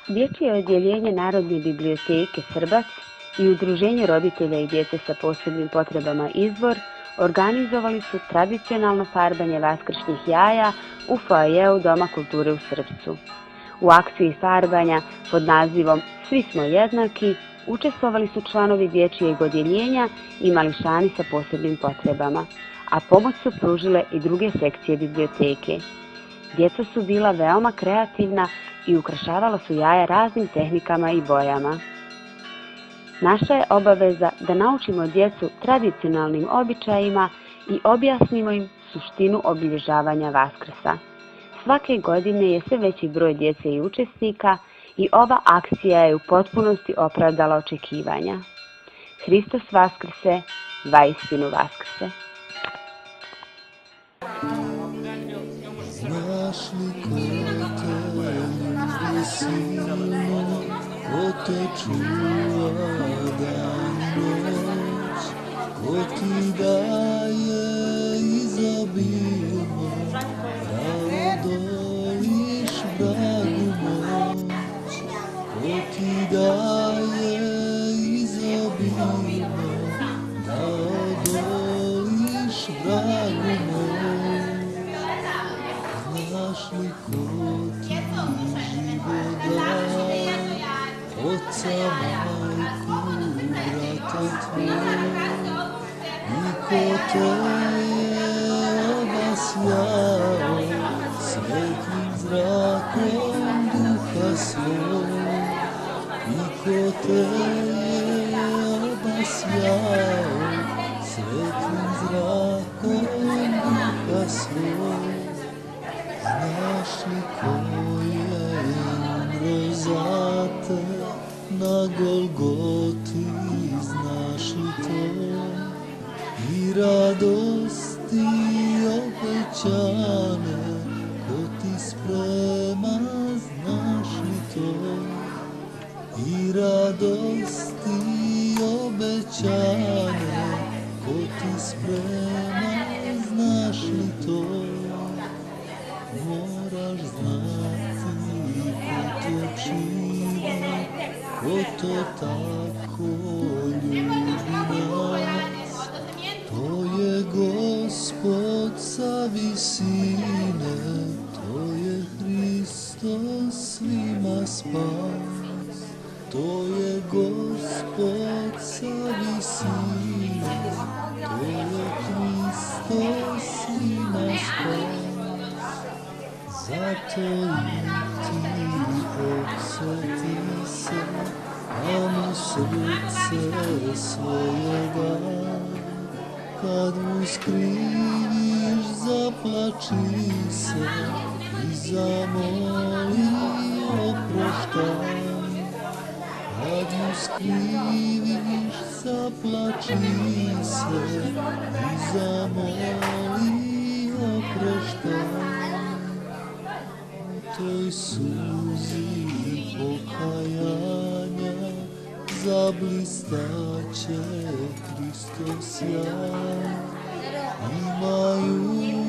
Dječje odjeljenje Narodne biblioteke Srbac i Udruženje roditelja i djece sa posebnim potrebama Izvor organizovali su tradicionalno farbanje vaskršnjih jaja u foajeu Doma kulture u Srpcu. U akciji farbanja pod nazivom Svi smo jednaki učestvovali su članovi dječjeg odjeljenja i mališani sa posebnim potrebama, a pomoć su pružile i druge sekcije biblioteke. Djeca su bila veoma kreativna i ukrašavala su jaja raznim tehnikama i bojama. Naša je obaveza da naučimo djecu tradicionalnim običajima i objasnimo im suštinu obilježavanja Vaskrsa. Svake godine je sve veći broj djece i učesnika i ova akcija je u potpunosti opravdala očekivanja. Hristos Vaskrse, vaistinu Vaskrse. Znaš li ko te ljubi silno, ko te čuva dan i noć, ko ti daje izobilno, da odoliš vragu moć, ko ti daje izobilno, da odoliš vragu moć. Znaš li ko ti život daje, oca, majku, brata tvoj, i ko te je obasjao svetlim zrakom duha svoj, i ko te je obasjao svetlim zrakom duha svoj. Znaš li ko je umro za te na Golgoti, znaš li to? I radosti obećane ko ti sprema, znaš li to? I radosti obećane ko ti sprema, znaš li to? Moraš znati ko te čini, ko to tako ljubi nas. To je Gospod sa visine, to je Hristos svima spas. To je Gospod sa visine, to je Hristos svima spas. Zato i ti podsjeti se, a mu srce svojega. Kad mu skriviš, zaplači se i zamoli oproštaj. Kad mu skriviš, zaplači se i zamoli oproštaj. Toj suzi pokajanja zablistaće Hristos sjaj. Imaju